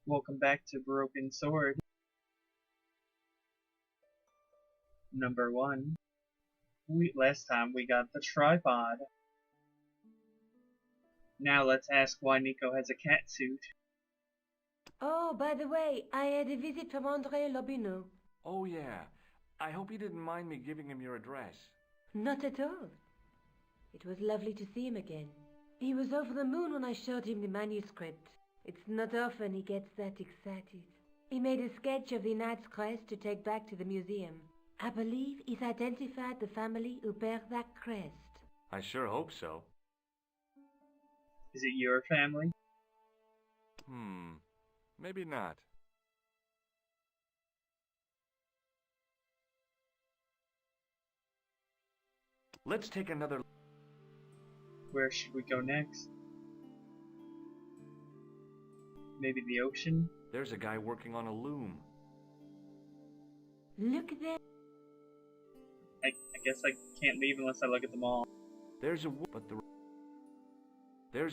Welcome back to Broken Sword. Number 1. Last time we got the tripod. Now let's ask why Nico has a cat suit. Oh, by the way, I had a visit from André Lobineau. Oh, yeah. I hope you didn't mind me giving him your address. Not at all. It was lovely to see him again. He was over the moon when I showed him the manuscript. It's not often he gets that excited. He made a sketch of the knight's crest to take back to the museum. I believe he's identified the family who bear that crest. I sure hope so. Is it your family? Maybe not. Let's take another... Where should we go next? Maybe the ocean? There's a guy working on a loom. Look there. I guess I can't leave unless I look at them all. There's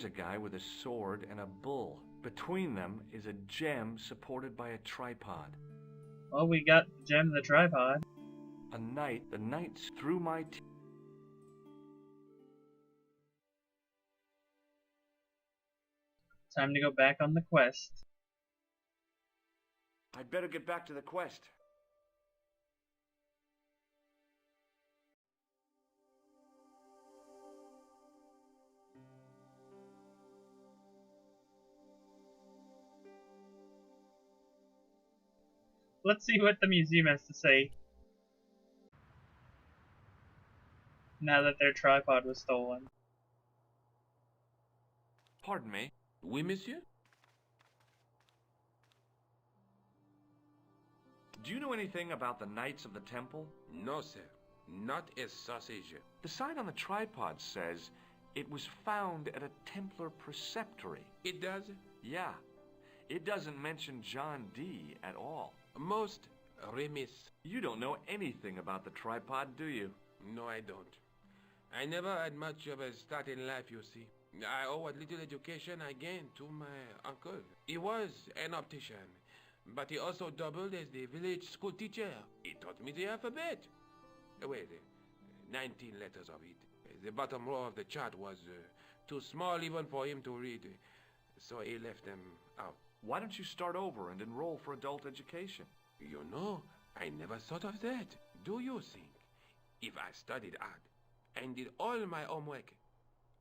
a guy with a sword and a bull. Between them is a gem supported by a tripod. Well, we got the gem and the tripod. The knights through my Time to go back on the quest. I'd better get back to the quest. Let's see what the museum has to say. Now that their tripod was stolen. Pardon me? Oui, monsieur? Do you know anything about the Knights of the Temple? No, sir. Not a sausage. The sign on the tripod says it was found at a Templar preceptory. It does? Yeah. It doesn't mention John Dee at all. Most remiss. You don't know anything about the tripod, do you? No, I don't. I never had much of a start in life, you see. I owe what little education I gained to my uncle. He was an optician, but he also doubled as the village school teacher. He taught me the alphabet. Wait, 19 letters of it. The bottom row of the chart was too small even for him to read, so he left them out. Why don't you start over and enroll for adult education? You know, I never thought of that. Do you think if I studied hard and did all my homework,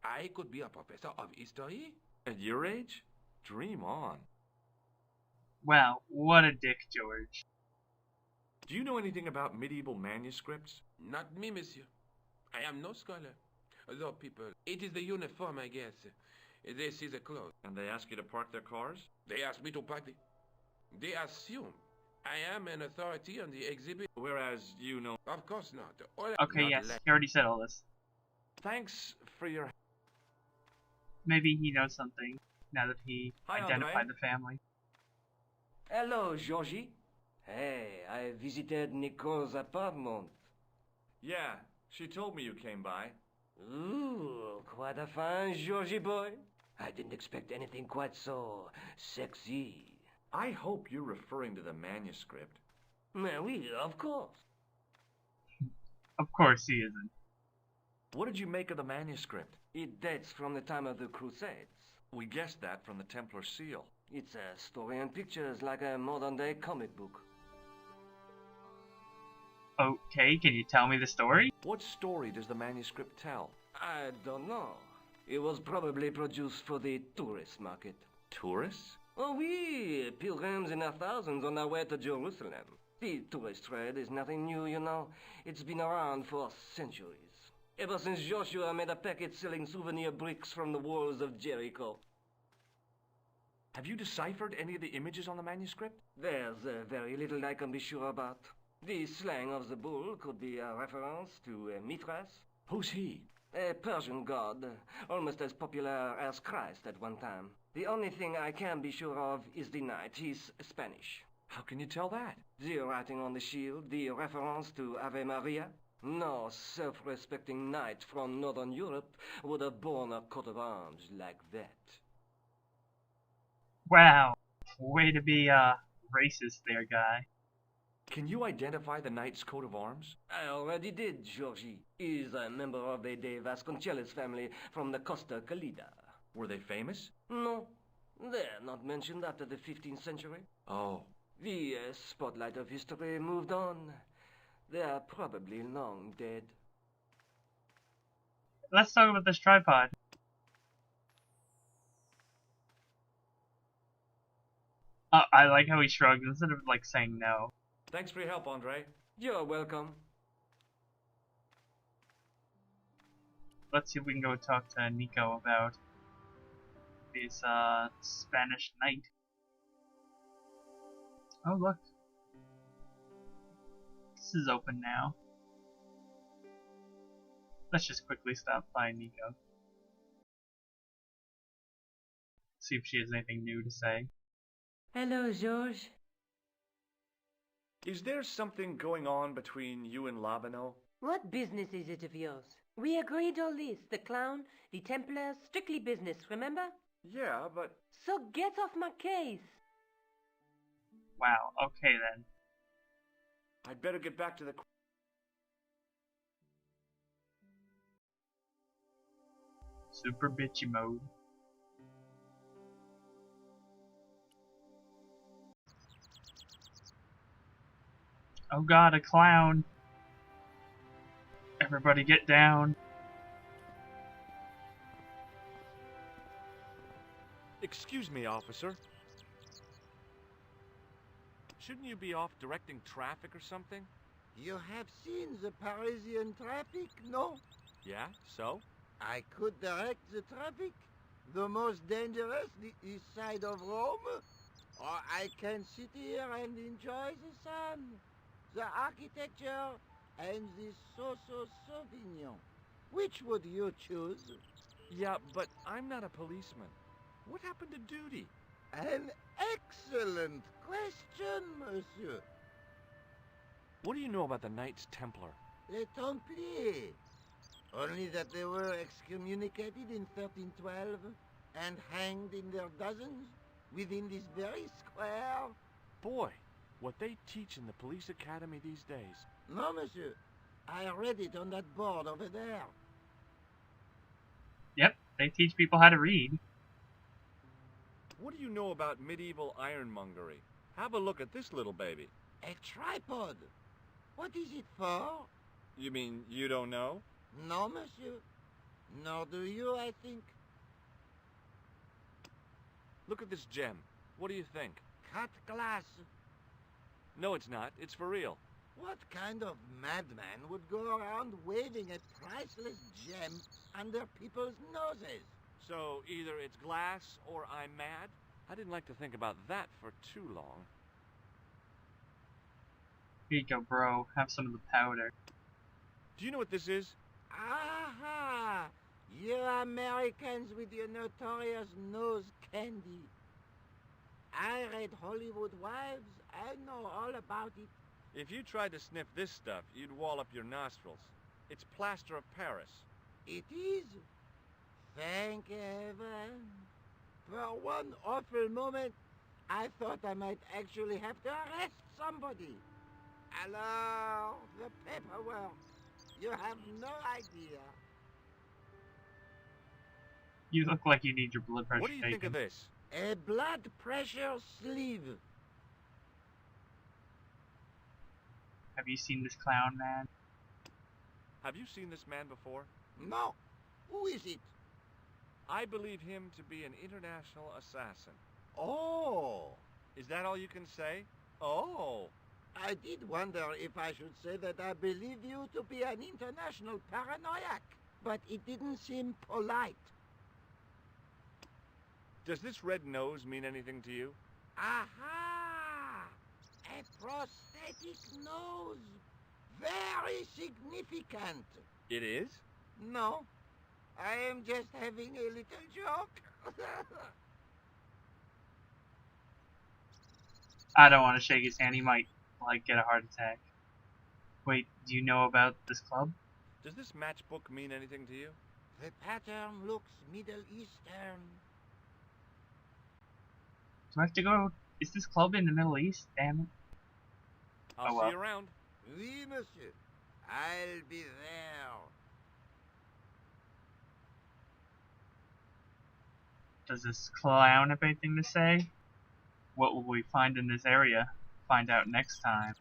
I could be a professor of history? At your age? Dream on. Wow, what a dick, George. Do you know anything about medieval manuscripts? Not me, monsieur. I am no scholar. Though people, it is the uniform, I guess. They see the clothes. And they ask you to park their cars? They ask me to park the... They assume I am an authority on the exhibit. Whereas you know... Of course not. Okay, yes, he already said all this. Thanks for your... Maybe he knows something, now that he identified André. the family. Hello, Georgie. Hey, I visited Nicole's apartment. Yeah, she told me you came by. Ooh, quite a fine Georgie boy. I didn't expect anything quite so sexy. I hope you're referring to the manuscript. Oui, of course. Of course he isn't. What did you make of the manuscript? It dates from the time of the Crusades. We guessed that from the Templar seal. It's a story and pictures like a modern-day comic book. Okay, can you tell me the story? What story does the manuscript tell? I don't know. It was probably produced for the tourist market. Tourists? Oh, oui, pilgrims in their thousands on their way to Jerusalem. The tourist trade is nothing new, you know. It's been around for centuries. Ever since Joshua made a packet selling souvenir bricks from the walls of Jericho. Have you deciphered any of the images on the manuscript? There's very little I can be sure about. The slang of the bull could be a reference to Mithras. Who's he? A Persian god, almost as popular as Christ at one time. The only thing I can be sure of is the knight. He's Spanish. How can you tell that? The writing on the shield, the reference to Ave Maria. No self-respecting knight from Northern Europe would have borne a coat of arms like that. Wow, Way to be, racist there, guy. Can you identify the knight's coat of arms? I already did, Georgie. He's a member of the De Vasconcelos family from the Costa Calida. Were they famous? No, they're not mentioned after the 15th century. Oh. The spotlight of history moved on. They are probably long dead. Let's talk about this tripod. I like how he shrugs instead of, like, saying no. Thanks for your help, Andre. You're welcome. Let's see if we can go talk to Nico about this, Spanish knight. Oh, look. This is open now. Let's just quickly stop by Nico. See if she has anything new to say. Hello, Georges. Is there something going on between you and Labano? What business is it of yours? We agreed all this. The clown, the Templars, strictly business, remember? Yeah, but... So get off my case. Wow, okay then. I'd better get back to the... Super bitchy mode. Oh god, a clown. Everybody get down. Excuse me, officer. Shouldn't you be off directing traffic or something? You have seen the Parisian traffic, no? Yeah, so? I could direct the traffic. The most dangerous, the east side of Rome. Or I can sit here and enjoy the sun, the architecture, and the Sauvignon. Which would you choose? Yeah, but I'm not a policeman. What happened to duty? An excellent question, monsieur. What do you know about the Knights Templar? Les Templiers. Only that they were excommunicated in 1312 and hanged in their dozens within this very square. Boy, what they teach in the police academy these days. No, monsieur. I read it on that board over there. Yep, they teach people how to read. What do you know about medieval ironmongery? Have a look at this little baby. A tripod. What is it for? You mean you don't know? No, monsieur. Nor do you, I think. Look at this gem. What do you think? Cut glass. No, it's not. It's for real. What kind of madman would go around waving a priceless gem under people's noses? So either it's glass or I'm mad? I didn't like to think about that for too long. Here you go, bro. Have some of the powder. Do you know what this is? Aha! You Americans with your notorious nose candy. I read Hollywood Wives. I know all about it. If you tried to sniff this stuff, you'd wall up your nostrils. It's plaster of Paris. It is? Thank heaven. For one awful moment, I thought I might actually have to arrest somebody. Alors, the paperwork. You have no idea. You look like you need your blood pressure What do you think of taken. this? A blood pressure sleeve. Have you seen this clown, man? Have you seen this man before? No. Who is it? I believe him to be an international assassin. Oh. Is that all you can say? Oh. I did wonder if I should say that I believe you to be an international paranoiac, but it didn't seem polite. Does this red nose mean anything to you? Aha! A prosthetic nose. Very significant. It is? No, I am just having a little joke. I don't want to shake his hand. He might, like, get a heart attack. Wait, do you know about this club? Does this matchbook mean anything to you? The pattern looks Middle Eastern. Do I have to go Is this club in the Middle East? Damn it. I'll Oh, well. see you around. Oui, monsieur. I'll be there. Does this clown have anything to say? What will we find in this area? Find out next time.